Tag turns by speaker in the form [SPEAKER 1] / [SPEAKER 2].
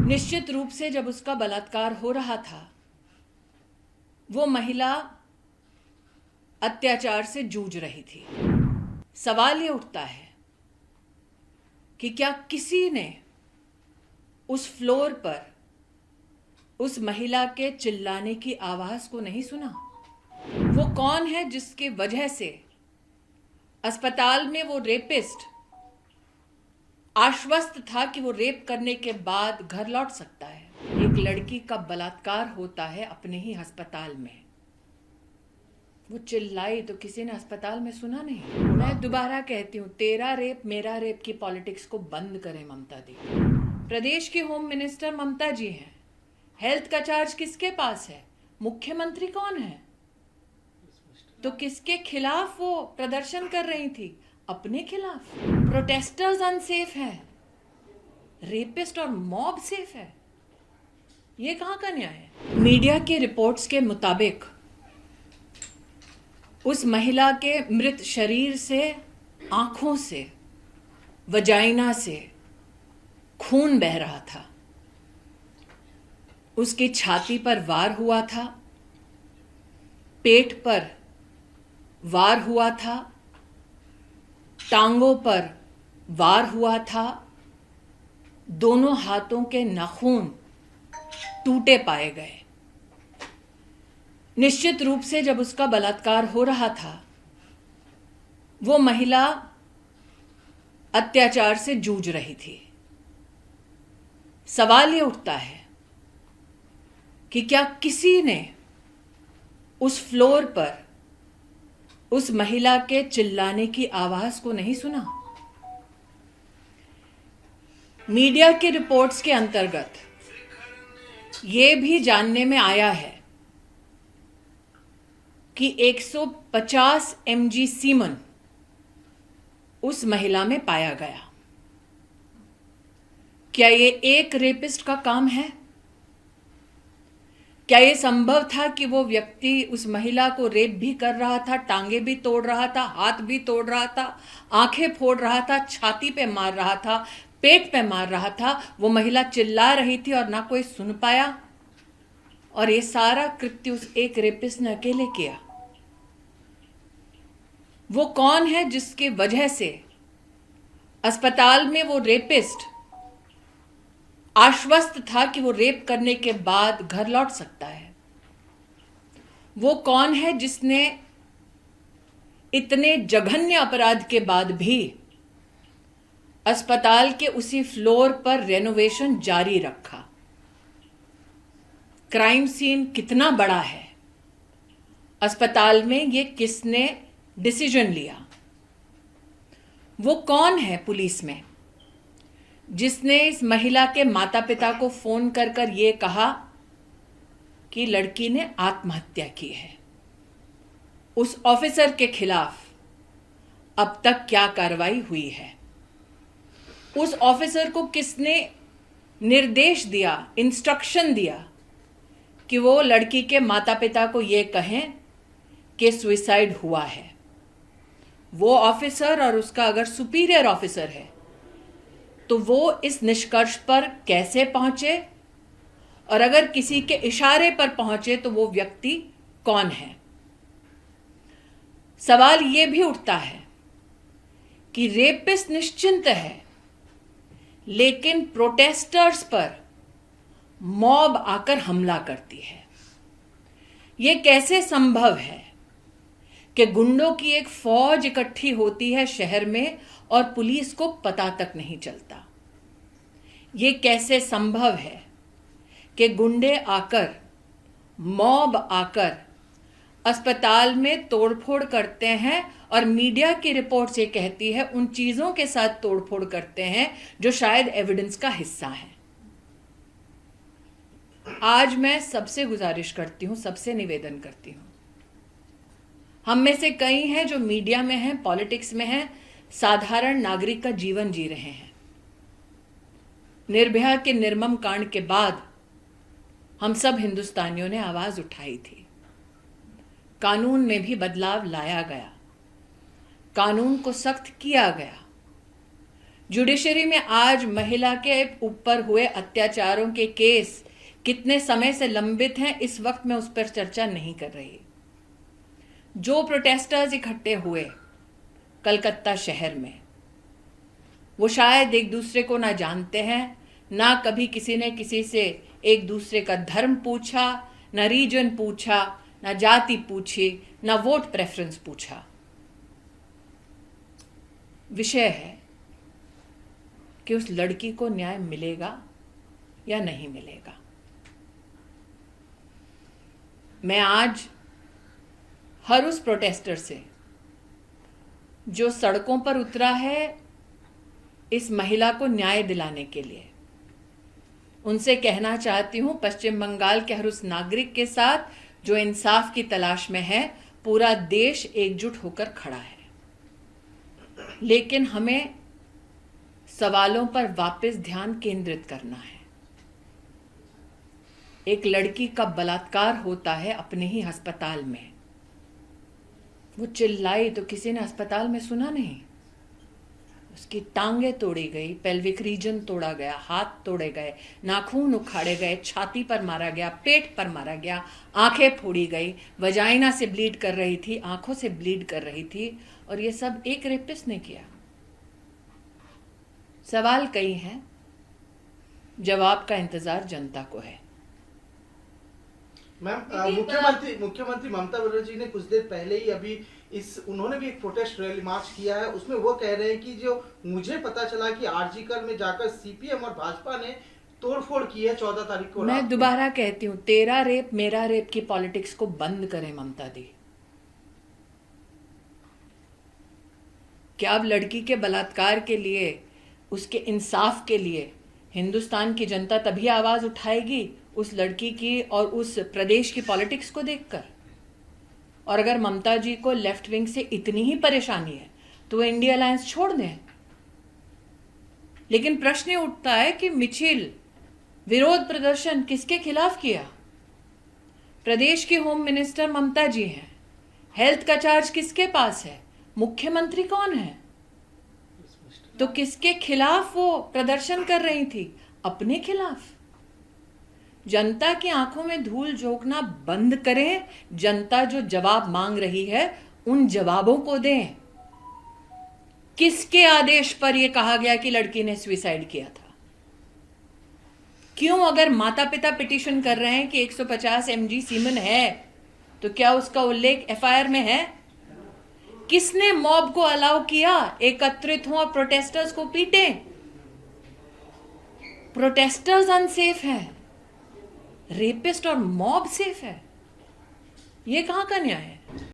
[SPEAKER 1] निश्चित रूप से जब उसका बलात्कार हो रहा था, वो महिला अत्याचार से जूझ रही थी। सवाल ये उठता है कि क्या किसी ने उस फ्लोर पर उस महिला के चिल्लाने की आवाज को नहीं सुना? वो कौन है जिसकी वजह से अस्पताल में वो रेपिस्ट आश्वस्त था कि वो रेप करने के बाद घर लौट सकता है? एक लड़की का बलात्कार होता है अपने ही अस्पताल में। वो चिल्लाई तो किसी ने अस्पताल में सुना नहीं। मैं दोबारा कहती हूँ, तेरा रेप मेरा रेप की पॉलिटिक्स को बंद करें ममता दी। प्रदेश की होम मिनिस्टर ममता जी हैं। हेल्थ का चार्ज किसके पास है? मुख्यमंत्री कौन है? तो किसके खिलाफ वो प्रदर्शन कर रही थी? अपने खिलाफ। प्रोटेस्टर्स अनसेफ हैं, रेपिस्ट और मॉब सेफ है। ये कहां का न्याय है? मीडिया के रिपोर्ट्स के मुताबिक उस महिला के मृत शरीर से, आंखों से, वजाइना से खून बह रहा था। उसकी छाती पर वार हुआ था, पेट पर वार हुआ था, टांगों पर वार हुआ था, दोनों हाथों के नाखून टूटे पाए गए। निश्चित रूप से जब उसका बलात्कार हो रहा था, वो महिला अत्याचार से जूझ रही थी। सवाल ये उठता है कि क्या किसी ने उस फ्लोर पर उस महिला के चिल्लाने की आवाज को नहीं सुना? मीडिया की रिपोर्ट्स के अंतर्गत ये भी जानने में आया है कि 150 mg सीमन उस महिला में पाया गया। क्या ये एक रेपिस्ट का काम है? क्या ये संभव था कि वो व्यक्ति उस महिला को रेप भी कर रहा था, टांगे भी तोड़ रहा था, हाथ भी तोड़ रहा था, आंखें फोड़ रहा था, छाती पे मार रहा था, पेट पे मार रहा था? वो महिला चिल्ला रही थी और ना कोई सुन पाया, और ये सारा कृत्य उस एक रेपिस्ट ने अकेले किया। वो कौन है जिसकी वजह से अस्पताल में वो रेपिस्ट आश्वस्त था कि वो रेप करने के बाद घर लौट सकता है? वो कौन है जिसने इतने जघन्य अपराध के बाद भी अस्पताल के उसी फ्लोर पर रेनोवेशन जारी रखा? क्राइम सीन कितना बड़ा है? अस्पताल में ये किसने डिसीजन लिया? वो कौन है पुलिस में जिसने इस महिला के माता पिता को फोन कर कर ये कहा कि लड़की ने आत्महत्या की है? उस ऑफिसर के खिलाफ अब तक क्या कार्रवाई हुई है? उस ऑफिसर को किसने निर्देश दिया, इंस्ट्रक्शन दिया कि वो लड़की के माता पिता को ये कहें कि सुसाइड हुआ है? वो ऑफिसर और उसका अगर सुपीरियर ऑफिसर है तो वो इस निष्कर्ष पर कैसे पहुंचे, और अगर किसी के इशारे पर पहुंचे तो वो व्यक्ति कौन है? सवाल ये भी उठता है कि रेपिस्ट निश्चिंत है, लेकिन प्रोटेस्टर्स पर मॉब आकर हमला करती है। ये कैसे संभव है कि गुंडों की एक फौज इकट्ठी होती है शहर में और पुलिस को पता तक नहीं चलता? ये कैसे संभव है कि गुंडे आकर, मॉब आकर अस्पताल में तोड़फोड़ करते हैं और मीडिया की रिपोर्ट ये कहती है उन चीजों के साथ तोड़फोड़ करते हैं जो शायद एविडेंस का हिस्सा है? आज मैं सबसे गुजारिश करती हूं, सबसे निवेदन करती हूं, हम में से कई हैं जो मीडिया में हैं, पॉलिटिक्स में हैं, साधारण नागरिक का जीवन जी रहे हैं। निर्भया के निर्मम कांड के बाद हम सब हिंदुस्तानियों ने आवाज उठाई थी। कानून में भी बदलाव लाया गया, कानून को सख्त किया गया, जुडिशरी में आज महिला के ऊपर हुए अत्याचारों के केस कितने समय से लंबित हैं, इस वक्त मैं उस पर चर्चा नहीं कर रही। जो प्रोटेस्टर्स इकट्ठे हुए कलकत्ता शहर में, वो शायद एक दूसरे को ना जानते हैं, ना कभी किसी ने किसी से एक दूसरे का धर्म पूछा, ना रीजन पूछा, ना जाति पूछी, ना वोट प्रेफरेंस पूछा। विषय है कि उस लड़की को न्याय मिलेगा या नहीं मिलेगा। मैं आज हर उस प्रोटेस्टर से जो सड़कों पर उतरा है इस महिला को न्याय दिलाने के लिए, उनसे कहना चाहती हूं, पश्चिम बंगाल के हर उस नागरिक के साथ जो इंसाफ की तलाश में है, पूरा देश एकजुट होकर खड़ा है। लेकिन हमें सवालों पर वापस ध्यान केंद्रित करना है। एक लड़की का बलात्कार होता है अपने ही अस्पताल में। वो चिल्लाई तो किसी ने अस्पताल में सुना नहीं। उसकी टांगें तोड़ी गई, पेल्विक रीजन तोड़ा गया, हाथ तोड़े गए, नाखून उखाड़े गए, छाती पर मारा गया, पेट पर मारा गया, आंखें फोड़ी गई, वजाइना से ब्लीड कर रही थी, आंखों से ब्लीड कर रही थी, और ये सब एक रेपिस्ट ने किया। सवाल कई हैं, जवाब का इंतजार जनता को है।
[SPEAKER 2] मैम, मुख्यमंत्री ममता बनर्जी ने कुछ देर पहले ही उन्होंने भी एक प्रोटेस्ट रैली मार्च किया है। उसमें वो कह रहे हैं कि जो मुझे पता चला कि आरजीकर में जाकर सीपीएम और भाजपा ने तोड़फोड़ की है 14 तारीख को।
[SPEAKER 1] मैं दोबारा कहती हूं, तेरा रेप मेरा रेप की पॉलिटिक्स को बंद करें ममता दी। क्या अब लड़की के बलात्कार के लिए, उसके इंसाफ के लिए हिंदुस्तान की जनता तभी आवाज उठाएगी उस लड़की की और उस प्रदेश की पॉलिटिक्स को देखकर? और अगर ममता जी को लेफ्ट विंग से इतनी ही परेशानी है तो वो इंडिया अलायंस छोड़ दें। लेकिन प्रश्न उठता है कि मिचिल विरोध प्रदर्शन किसके खिलाफ किया? प्रदेश की होम मिनिस्टर ममता जी हैं। हेल्थ का चार्ज किसके पास है? मुख्यमंत्री कौन है? तो किसके खिलाफ वो प्रदर्शन कर रही थी? अपने खिलाफ। जनता की आंखों में धूल झोंकना बंद करें। जनता जो जवाब मांग रही है उन जवाबों को दें। किसके आदेश पर यह कहा गया कि लड़की ने सुसाइड किया था? क्यों, अगर माता पिता पिटीशन कर रहे हैं कि 150 mg सीमेन है, तो क्या उसका उल्लेख एफआईआर में है? किसने मॉब को अलाउ किया एकत्रित हो और प्रोटेस्टर्स को पीटे? प्रोटेस्टर्स अनसेफ हैं, रेपिस्ट और मॉब सेफ है। ये कहां का न्याय है?